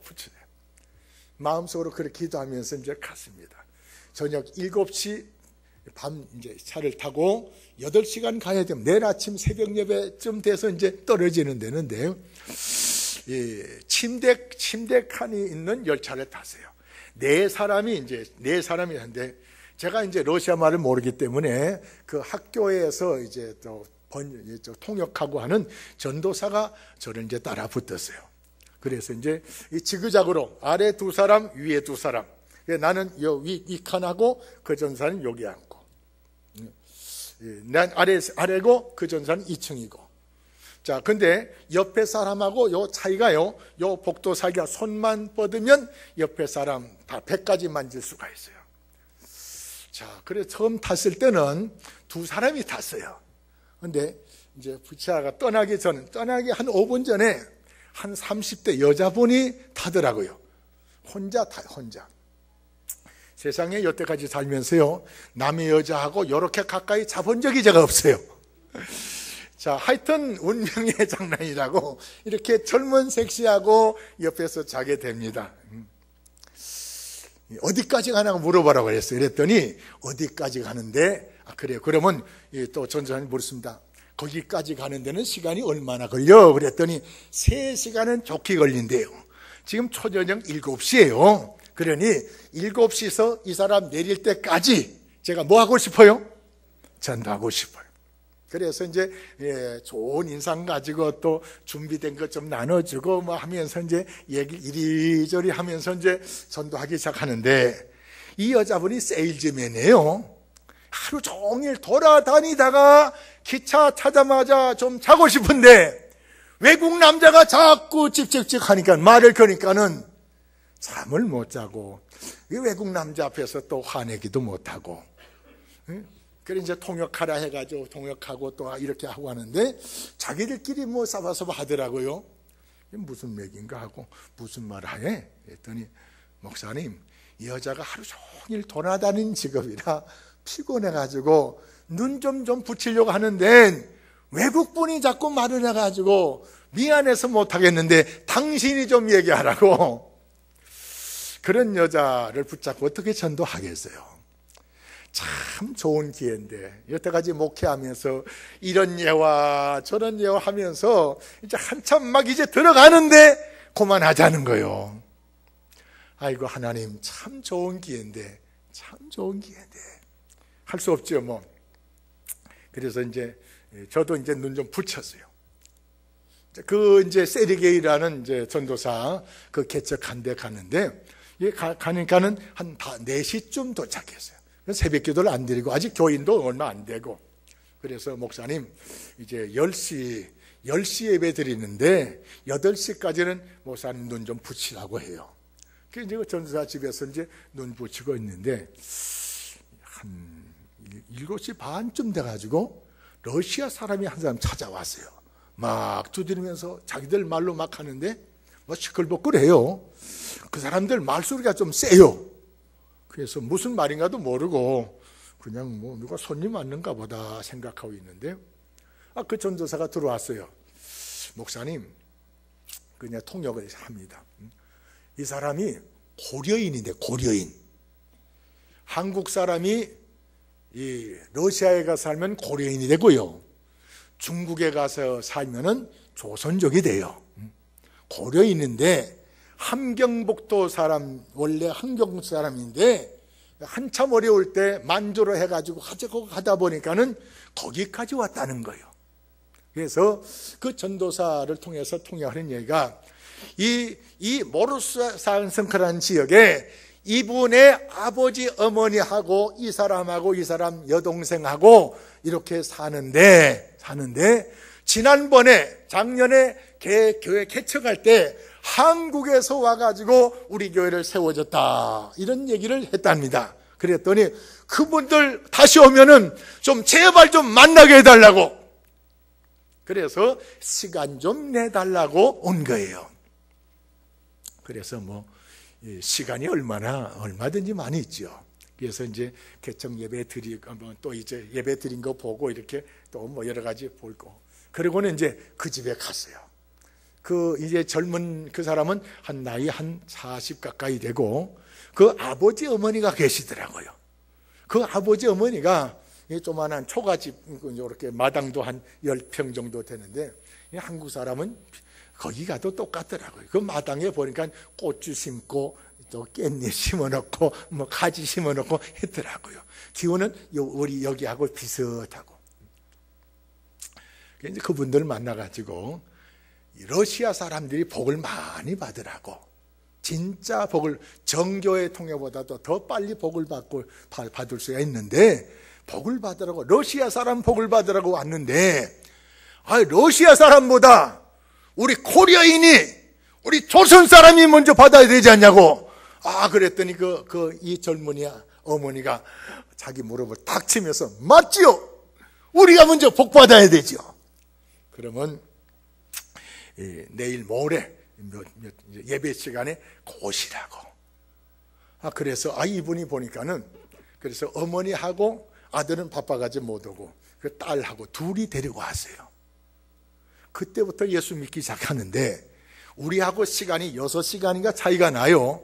마음속으로 그렇게 기도하면서 이제 갔습니다. 저녁 7시 밤 이제 차를 타고 8시간 가야 되면 내일 아침 새벽 예배쯤 돼서 이제 떨어지는 데는데요. 침대 칸이 있는 열차를 탔어요. 네 사람이 하는데 제가 이제 러시아 말을 모르기 때문에 그 학교에서 이제 또 통역하고 하는 전도사가 저를 이제 따라 붙었어요. 그래서 이제 이 지그작으로 아래 2사람, 위에 2사람. 나는 위 칸하고 그 전사는 여기 앉고, 난 아래고 그 전사는 2층이고. 자, 근데 옆에 사람하고 요 차이가요, 요 복도 사이가 손만 뻗으면 옆에 사람 다 배까지 만질 수가 있어요. 자, 그래서 처음 탔을 때는 2사람이 탔어요. 근데 이제 부차가 떠나기 한 5분 전에 한 30대 여자분이 타더라고요. 혼자 타요, 혼자. 세상에 여태까지 살면서요, 남의 여자하고 이렇게 가까이 잡은 적이 제가 없어요. 자, 하여튼 운명의 장난이라고 이렇게 젊은 섹시하고 옆에서 자게 됩니다. 어디까지 가냐고 물어보라고 그랬어요. 그랬더니 어디까지 가는데, 그래요. 그러면 또 전사님 물었습니다. 거기까지 가는 데는 시간이 얼마나 걸려? 그랬더니 3시간은 좋게 걸린대요. 지금 초저녁 7시예요. 그러니 7시에서 이 사람 내릴 때까지 제가 뭐 하고 싶어요? 전도하고 싶어요. 그래서 이제 좋은 인상 가지고 또 준비된 것 좀 나눠주고 뭐 하면서 이제 얘기 이리저리 하면서 이제 전도하기 시작하는데, 이 여자분이 세일즈맨이에요. 하루 종일 돌아다니다가 기차 타자마자 좀 자고 싶은데 외국 남자가 자꾸 찝찝찝 하니까 말을 거니까는 잠을 못 자고, 외국 남자 앞에서 또 화내기도 못하고, 그래 이제 통역하라 해가지고 통역하고 또 이렇게 하고 하는데 자기들끼리 뭐 싸바싸바 하더라고요. 무슨 맥인가 하고 무슨 말 하네? 했더니 목사님, 이 여자가 하루 종일 돌아다니는 직업이라 피곤해가지고 눈 좀 붙이려고 하는데 외국분이 자꾸 말을 해가지고 미안해서 못하겠는데 당신이 좀 얘기하라고. 그런 여자를 붙잡고 어떻게 전도하겠어요? 참 좋은 기회인데 여태까지 목회하면서 이런 예와 저런 예와 하면서 이제 한참 막 이제 들어가는데 그만하자는 거예요. 아이고 하나님, 참 좋은 기회인데 할 수 없죠 뭐. 그래서 이제 저도 이제 눈 좀 붙였어요. 그 이제 세르게이라는 이제 전도사 그 개척한 데 갔는데, 가니까는 한 4시쯤 도착했어요. 새벽 기도를 안 드리고 아직 교인도 얼마 안 되고, 그래서 목사님 이제 10시 예배 드리는데 8시까지는 목사님 눈 좀 붙이라고 해요. 그래서 이제 전도사 집에서 이제 눈 붙이고 있는데 한 7시 반쯤 돼가지고 러시아 사람이 한 사람 찾아왔어요. 막 두드리면서 자기들 말로 막 하는데 뭐 시끌벅글해요. 그 사람들 말소리가 좀 세요. 그래서 무슨 말인가도 모르고 그냥 뭐 누가 손님 왔는가 보다 생각하고 있는데, 그 전도사가 들어왔어요. 목사님, 그냥 통역을 합니다. 이 사람이 고려인인데, 고려인. 한국 사람이 이 러시아에 가서 살면 고려인이 되고요, 중국에 가서 살면은 조선족이 돼요. 고려인인데 함경북도 사람, 원래 함경 사람인데 한참 어려울 때 만주로 해가지고 가다 보니까는 거기까지 왔다는 거예요. 그래서 그 전도사를 통해서 통역하는 얘기가 이 모르산성크라는 지역에 이분의 아버지 어머니하고 이 사람하고 이 사람 여동생하고 이렇게 사는데 작년에 교회 개척할 때 한국에서 와가지고 우리 교회를 세워줬다, 이런 얘기를 했답니다. 그랬더니 그분들 다시 오면은 좀 제발 좀 만나게 해달라고, 그래서 시간 좀 내달라고 온 거예요. 그래서 시간이 얼마든지 많이 있죠. 그래서 이제 개척 예배 드리고 또 이제 예배 드린 거 보고 이렇게 또 여러 가지 볼고, 그리고는 이제 그 집에 갔어요. 이제 젊은 그 사람은 나이 한 40 가까이 되고, 그 아버지 어머니가 계시더라고요. 그 아버지 어머니가 조만한 초가집, 이렇게 마당도 한 10평 정도 되는데, 한국 사람은 거기 가도 똑같더라고요. 그 마당에 보니까 고추 심고 또 깻잎 심어놓고 가지 심어놓고 했더라고요. 기후는 우리 여기하고 비슷하고. 이제 그분들 만나가지고 러시아 사람들이 복을 많이 받으라고, 진짜 복을, 정교회 통해보다도 더 빨리 복을 받을 수가 있는데, 복을 받으라고, 러시아 사람 복을 받으라고 왔는데, 러시아 사람보다 우리 코리아인이, 우리 조선 사람이 먼저 받아야 되지 않냐고. 그랬더니 이 젊은이 어머니가 자기 무릎을 탁 치면서, 맞지요? 우리가 먼저 복 받아야 되죠. 그러면 내일 모레 예배 시간에 오시라고. 그래서 이분이 보니까는, 그래서 어머니하고 아들은 바빠가지고 못 오고 그 딸하고 둘이 데리고 왔어요. 그때부터 예수 믿기 시작하는데, 우리하고 시간이 6시간인가 차이가 나요.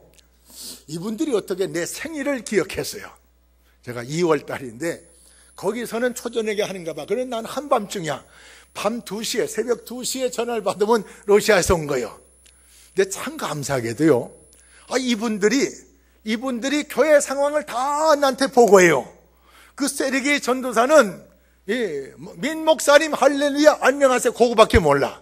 이분들이 어떻게 내 생일을 기억했어요. 제가 2월 달인데 거기서는 초저녁에 하는가 봐. 그래, 난 한밤중이야. 밤 2시에, 새벽 2시에 전화를 받으면 러시아에서 온 거예요. 근데 참 감사하게도요, 이분들이 교회 상황을 다 나한테 보고해요. 그 세르게이 전도사는 민 목사님 할렐루야 안녕하세요 그거밖에 몰라.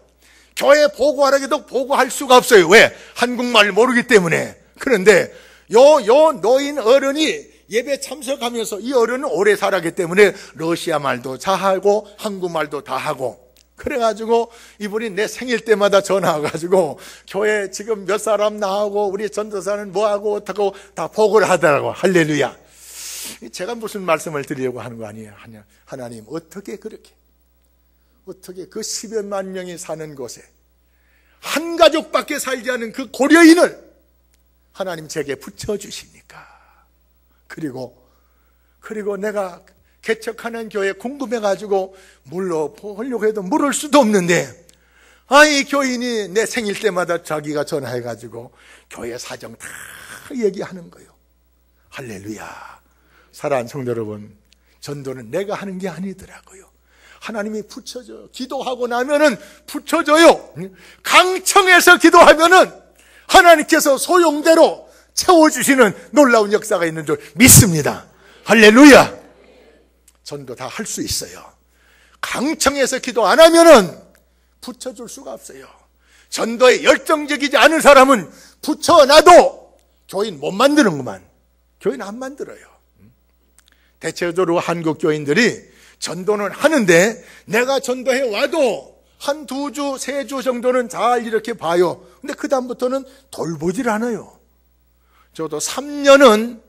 교회 보고하라고 해도 보고할 수가 없어요. 왜? 한국말을 모르기 때문에. 그런데 요 노인 어른이 예배 참석하면서, 이 어른은 오래 살았기 때문에 러시아 말도 잘하고 한국말도 다 하고, 그래가지고 이분이 내 생일 때마다 전화와가지고 교회 지금 몇 사람 나오고 우리 전도사는 뭐하고 어떻고 다 보고를 하더라고. 할렐루야. 제가 무슨 말씀을 드리려고 하는 거 아니에요. 하나님, 어떻게 그 10여만 명이 사는 곳에 한 가족밖에 살지 않은 그 고려인을 하나님 제게 붙여주십니까? 그리고 내가 개척하는 교회 궁금해가지고 물러보려고 해도 물을 수도 없는데, 이 교인이 내 생일 때마다 자기가 전화해가지고 교회 사정 다 얘기하는 거예요. 할렐루야. 사랑하는 성도 여러분, 전도는 내가 하는 게 아니더라고요. 하나님이 붙여줘요. 기도하고 나면은 붙여줘요. 강청해서 기도하면은 하나님께서 소용대로 채워주시는 놀라운 역사가 있는 줄 믿습니다. 할렐루야. 전도 다 할 수 있어요. 강청해서 기도 안 하면은 붙여줄 수가 없어요. 전도에 열정적이지 않은 사람은 붙여놔도 교인 못 만드는구만. 교인 안 만들어요. 대체적으로 한국 교인들이 전도는 하는데, 내가 전도해 와도 한 2주, 3주 정도는 잘 이렇게 봐요. 근데 그 다음부터는 돌보질 않아요. 저도 3년은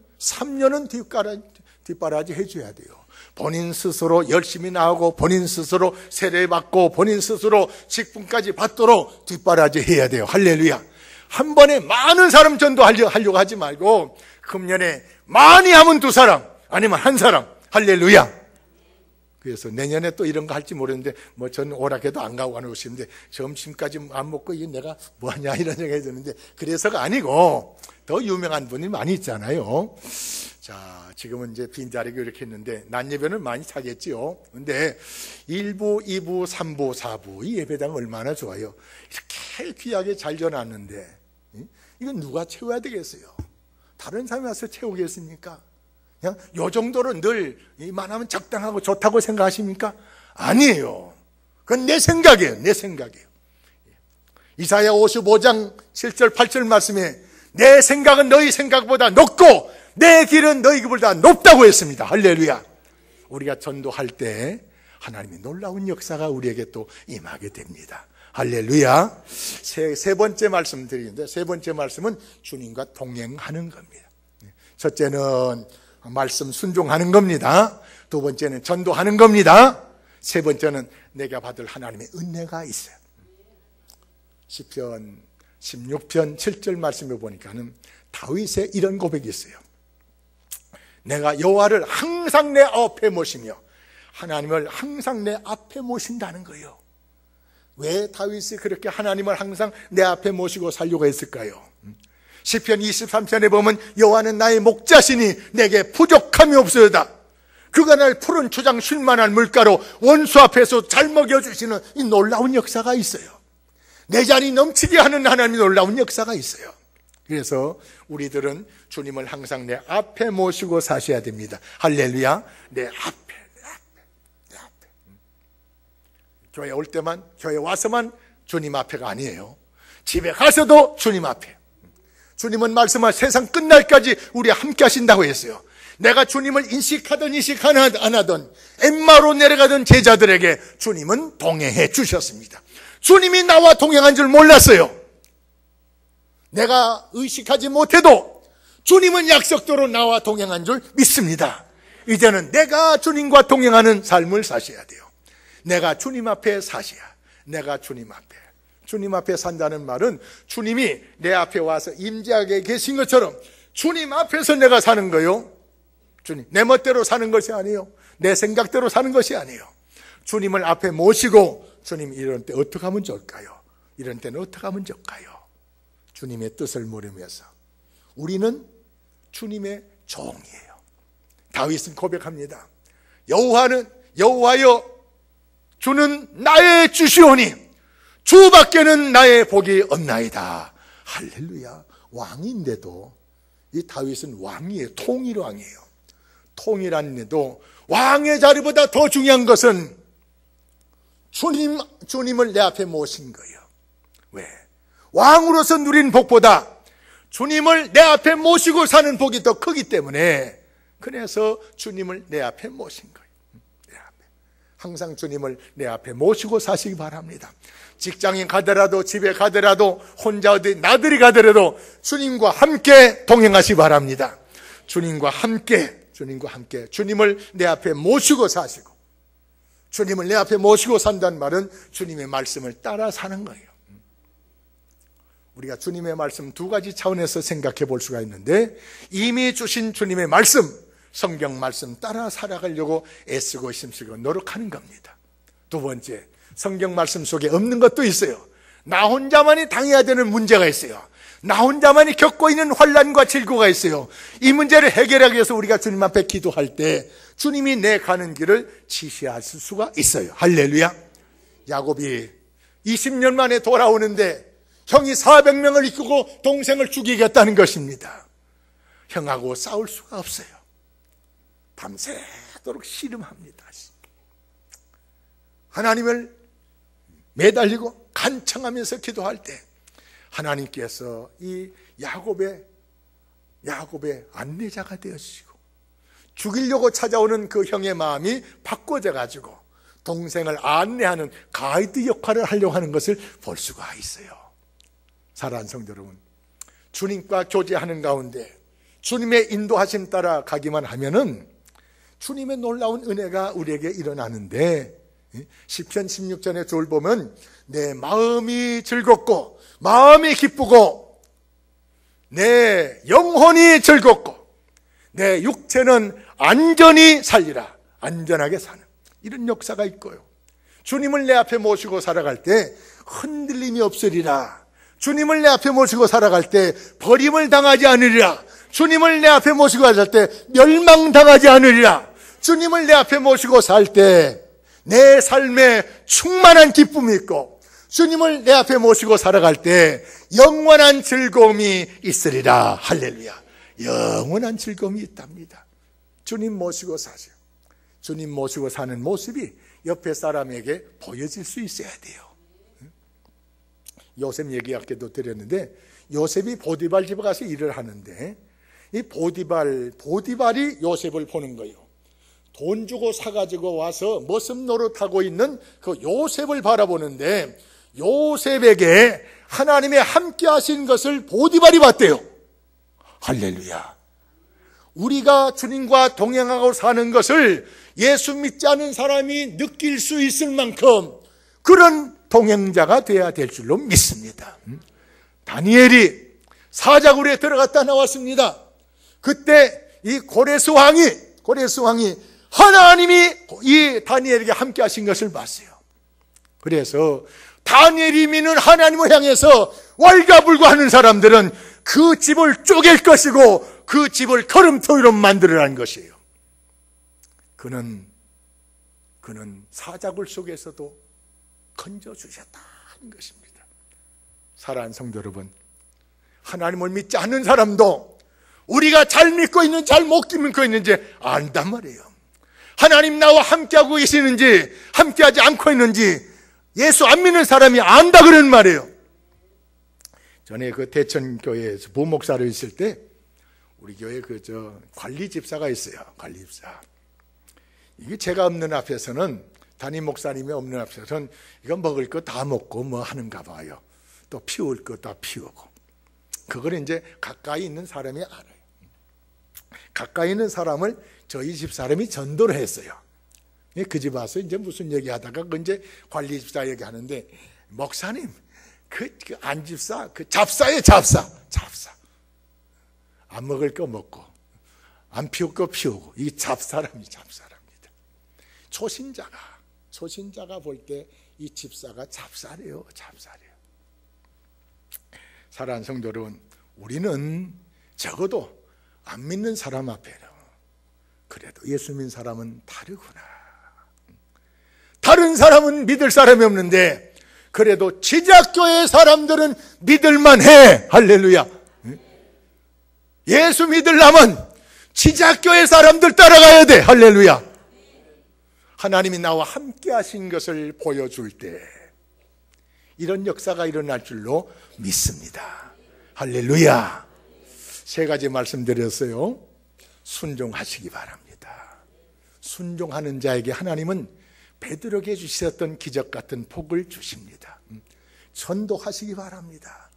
뒷바라지 해줘야 돼요. 본인 스스로 열심히 나오고, 본인 스스로 세례받고, 본인 스스로 직분까지 받도록 뒷바라지 해야 돼요. 할렐루야. 한 번에 많은 사람 전도하려고 하지 말고, 금년에 많이 하면 2사람, 아니면 1사람. 할렐루야. 그래서 내년에 또 이런 거 할지 모르는데, 저는 오락해도 안 가고 가는 것인데, 점심까지 안 먹고 이게 내가 뭐하냐 이런 생각이 드는데, 그래서가 아니고 더 유명한 분이 많이 있잖아요. 자, 지금은 이제 빈자리가 이렇게 했는데 낮 예배는 많이 차겠지요. 근데 1부, 2부, 3부, 4부 이 예배당 얼마나 좋아요. 이렇게 귀하게 잘 져놨는데 이건 누가 채워야 되겠어요? 다른 사람이 와서 채우겠습니까? 그냥 요 정도로 늘 이만하면 적당하고 좋다고 생각하십니까? 아니에요. 그건 내 생각이에요. 내 생각이에요. 이사야 55장 7절 8절 말씀에 내 생각은 너희 생각보다 높고 내 길은 너희 길보다 높다고 했습니다. 할렐루야. 우리가 전도할 때 하나님의 놀라운 역사가 우리에게 또 임하게 됩니다. 할렐루야. 세 번째 말씀 드리는데, 세 번째 말씀은 주님과 동행하는 겁니다. 첫째는 말씀 순종하는 겁니다. 두 번째는 전도하는 겁니다. 세 번째는 내가 받을 하나님의 은혜가 있어요. 시편 16편 7절 말씀에 보니까는 다윗의 이런 고백이 있어요. 내가 여호와를 항상 내 앞에 모시며, 하나님을 항상 내 앞에 모신다는 거예요. 왜 다윗이 그렇게 하나님을 항상 내 앞에 모시고 살려고 했을까요? 시편 23편에 보면 여호와는 나의 목자시니 내게 부족함이 없어요다. 그가 날 푸른 초장 쉴만한 물가로 원수 앞에서 잘 먹여주시는 이 놀라운 역사가 있어요. 내 잔이 넘치게 하는 하나님의 놀라운 역사가 있어요. 그래서 우리들은 주님을 항상 내 앞에 모시고 사셔야 됩니다. 할렐루야. 내 앞에. 교회 올 때만, 교회 와서만 주님 앞에가 아니에요. 집에 가서도 주님 앞에. 주님은 말씀하 세상 끝날까지 우리 함께 하신다고 했어요. 내가 주님을 인식하든 인식 안 하든 엠마로 내려가던 제자들에게 주님은 동행해 주셨습니다. 주님이 나와 동행한 줄 몰랐어요. 내가 의식하지 못해도 주님은 약속대로 나와 동행한 줄 믿습니다. 이제는 내가 주님과 동행하는 삶을 사셔야 돼요. 내가 주님 앞에 사셔야. 내가 주님 앞에 산다는 말은 주님이 내 앞에 와서 임재하게 계신 것처럼 주님 앞에서 내가 사는 거요. 주님, 내 멋대로 사는 것이 아니에요. 내 생각대로 사는 것이 아니에요. 주님을 앞에 모시고, 주님 이런 때 어떻게 하면 좋을까요? 이런 때는 어떻게 하면 좋을까요? 주님의 뜻을 물으면서 우리는 주님의 종이에요. 다윗은 고백합니다. 여호와여 주는 나의 주시오니 주밖에는 나의 복이 없나이다. 할렐루야. 왕인데도 이 다윗은 왕이에요. 통일왕이에요. 통일왕인데도 왕의 자리보다 더 중요한 것은 주님을 내 앞에 모신 거예요. 왜? 왕으로서 누린 복보다 주님을 내 앞에 모시고 사는 복이 더 크기 때문에, 그래서 주님을 내 앞에 모신 거예요. 내 앞에. 항상 주님을 내 앞에 모시고 사시기 바랍니다. 직장에 가더라도, 집에 가더라도, 혼자 어디 나들이 가더라도 주님과 함께 동행하시기 바랍니다. 주님과 함께 주님을 내 앞에 모시고 사시고, 주님을 내 앞에 모시고 산다는 말은 주님의 말씀을 따라 사는 거예요. 우리가 주님의 말씀 두 가지 차원에서 생각해 볼 수가 있는데, 이미 주신 주님의 말씀, 성경 말씀 따라 살아가려고 애쓰고 힘쓰고 노력하는 겁니다. 두 번째, 성경 말씀 속에 없는 것도 있어요. 나 혼자만이 당해야 되는 문제가 있어요. 나 혼자만이 겪고 있는 환난과 질고가 있어요. 이 문제를 해결하기 위해서 우리가 주님 앞에 기도할 때 주님이 내 가는 길을 지시하실 수가 있어요. 할렐루야. 야곱이 20년 만에 돌아오는데 형이 400명을 이끌고 동생을 죽이겠다는 것입니다. 형하고 싸울 수가 없어요. 밤새도록 씨름합니다. 하나님을 매달리고 간청하면서 기도할 때 하나님께서 이 야곱의 안내자가 되어주시고, 죽이려고 찾아오는 그 형의 마음이 바꿔져 가지고 동생을 안내하는 가이드 역할을 하려고 하는 것을 볼 수가 있어요. 사랑하는 성도 여러분, 주님과 교제하는 가운데 주님의 인도하심 따라 가기만 하면은 주님의 놀라운 은혜가 우리에게 일어나는데, 시편 16편의 절 보면 내 마음이 즐겁고 마음이 기쁘고 내 영혼이 즐겁고 내 육체는 안전히 살리라. 안전하게 사는 이런 역사가 있고요. 주님을 내 앞에 모시고 살아갈 때 흔들림이 없으리라. 주님을 내 앞에 모시고 살아갈 때 버림을 당하지 않으리라. 주님을 내 앞에 모시고 살 때 멸망당하지 않으리라. 주님을 내 앞에 모시고 살 때 내 삶에 충만한 기쁨이 있고, 주님을 내 앞에 모시고 살아갈 때 영원한 즐거움이 있으리라. 할렐루야. 영원한 즐거움이 있답니다. 주님 모시고 사세요. 주님 모시고 사는 모습이 옆에 사람에게 보여질 수 있어야 돼요. 요셉 얘기 아까도 드렸는데, 요셉이 보디발 집에 가서 일을 하는데 이 보디발이 요셉을 보는 거예요. 돈 주고 사가지고 와서 모습 노릇하고 있는 그 요셉을 바라보는데, 요셉에게 하나님의 함께 하신 것을 보디발이 봤대요. 할렐루야. 우리가 주님과 동행하고 사는 것을 예수 믿지 않은 사람이 느낄 수 있을 만큼 그런 동행자가 되어야 될 줄로 믿습니다. 다니엘이 사자굴에 들어갔다 나왔습니다. 그때 이 고레스 왕이 하나님이 이 다니엘에게 함께 하신 것을 봤어요. 그래서 다니엘이 믿는 하나님을 향해서 왈가불가하는 사람들은 그 집을 쪼갤 것이고 그 집을 걸음터위로 만들어라는 것이에요. 그는 사자굴 속에서도 건져주셨다는 것입니다. 사랑하는 성도 여러분, 하나님을 믿지 않는 사람도 우리가 잘 믿고 있는지 잘 못 믿고 있는지 안단 말이에요. 하나님 나와 함께하고 계시는지 함께하지 않고 있는지 예수 안 믿는 사람이 안다 그런 말이에요. 전에 그 대천교회에서 부목사로 있을 때 우리 교회 관리 집사가 있어요. 관리 집사. 이게 제가 없는 앞에서는, 담임 목사님이 없는 앞에서는 이거 먹을 거 다 먹고 뭐 하는가 봐요. 또 피울 거 다 피우고. 그걸 이제 가까이 있는 사람이 알아요. 가까이 있는 사람을 저희 집 사람이 전도를 했어요. 그 집 와서 이제 무슨 얘기 하다가 그 이제 관리 집사 얘기 하는데, 목사님, 그 안 집사, 그 잡사예요, 잡사. 안 먹을 거 먹고, 안 피울 거 피우고, 이게 잡사랍니다. 초신자가 볼 때 이 집사가 잡사래요. 사랑하는 성도 여러분, 우리는 적어도 안 믿는 사람 앞에는 그래도 예수 믿는 사람은 다르구나. 다른 사람은 믿을 사람이 없는데 그래도 지작교회 사람들은 믿을만해. 할렐루야. 예수 믿으려면 지작교회 사람들 따라가야 돼. 할렐루야. 하나님이 나와 함께 하신 것을 보여줄 때 이런 역사가 일어날 줄로 믿습니다. 할렐루야. 세 가지 말씀드렸어요. 순종하시기 바랍니다. 순종하는 자에게 하나님은 베드로에게 주셨던 기적 같은 복을 주십니다. 전도하시기 바랍니다.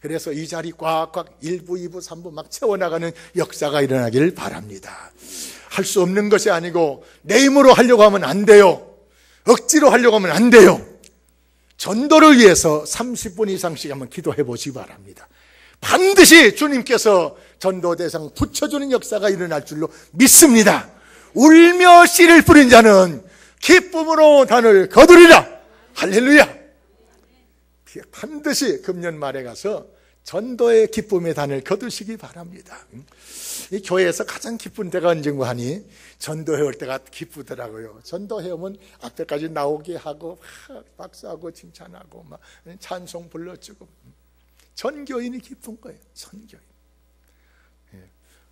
그래서 이 자리 꽉꽉 1부, 2부, 3부 막 채워나가는 역사가 일어나기를 바랍니다. 할 수 없는 것이 아니고 내 힘으로 하려고 하면 안 돼요. 억지로 하려고 하면 안 돼요. 전도를 위해서 30분 이상씩 한번 기도해 보시기 바랍니다. 반드시 주님께서 전도 대상 붙여주는 역사가 일어날 줄로 믿습니다. 울며 씨를 뿌린 자는 기쁨으로 단을 거두리라. 할렐루야. 반드시 금년 말에 가서 전도의 기쁨의 단을 거두시기 바랍니다. 이 교회에서 가장 기쁜 때가 언젠가 하니 전도해 올 때가 기쁘더라고요. 전도해 오면 앞에까지 나오게 하고 박수하고 칭찬하고 막 찬송 불러주고 전교인이 기쁜 거예요. 전교인.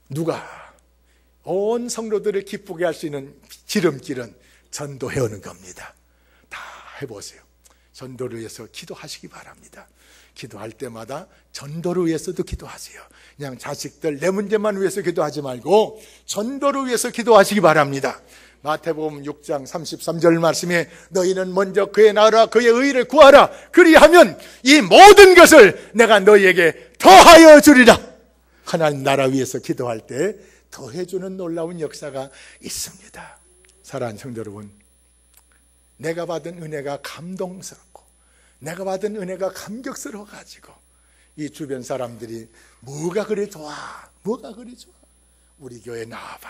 누가 온 성도들을 기쁘게 할 수 있는 지름길은 전도해 오는 겁니다. 다 해보세요. 전도를 위해서 기도하시기 바랍니다. 기도할 때마다 전도를 위해서도 기도하세요. 그냥 자식들 내 문제만 위해서 기도하지 말고 전도를 위해서 기도하시기 바랍니다. 마태복음 6장 33절 말씀에 너희는 먼저 그의 나라 그의 의를 구하라. 그리하면 이 모든 것을 내가 너희에게 더하여 주리라. 하나님 나라 위해서 기도할 때 더해주는 놀라운 역사가 있습니다. 사랑하는 성도 여러분, 내가 받은 은혜가 감동스럽고 내가 받은 은혜가 감격스러워가지고 이 주변 사람들이 뭐가 그리 좋아, 뭐가 그리 좋아, 우리 교회 나와봐,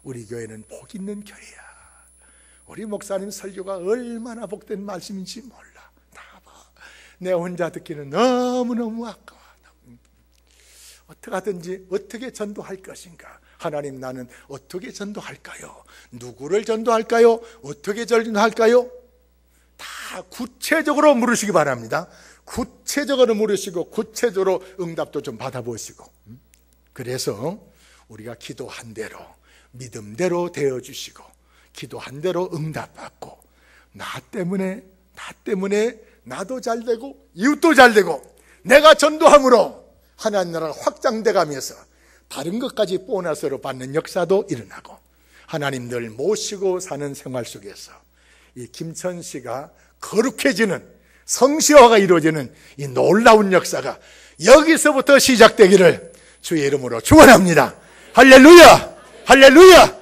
우리 교회는 복 있는 교회야, 우리 목사님 설교가 얼마나 복된 말씀인지 몰라, 나와봐. 내 혼자 듣기는 너무너무 아까워. 어떻게 하든지 어떻게 전도할 것인가, 하나님 나는 어떻게 전도할까요? 누구를 전도할까요? 어떻게 전도할까요? 다 구체적으로 물으시기 바랍니다. 구체적으로 물으시고 구체적으로 응답도 좀 받아보시고, 그래서 우리가 기도한 대로 믿음대로 되어주시고 기도한 대로 응답받고 나 때문에 나도 잘되고 이웃도 잘되고 내가 전도함으로 하나님 나라가 확장돼 가면서 다른 것까지 보너스로 받는 역사도 일어나고 하나님들 모시고 사는 생활 속에서 이 김천 씨가 거룩해지는 성시화가 이루어지는 이 놀라운 역사가 여기서부터 시작되기를 주의 이름으로 축원합니다. 할렐루야! 할렐루야!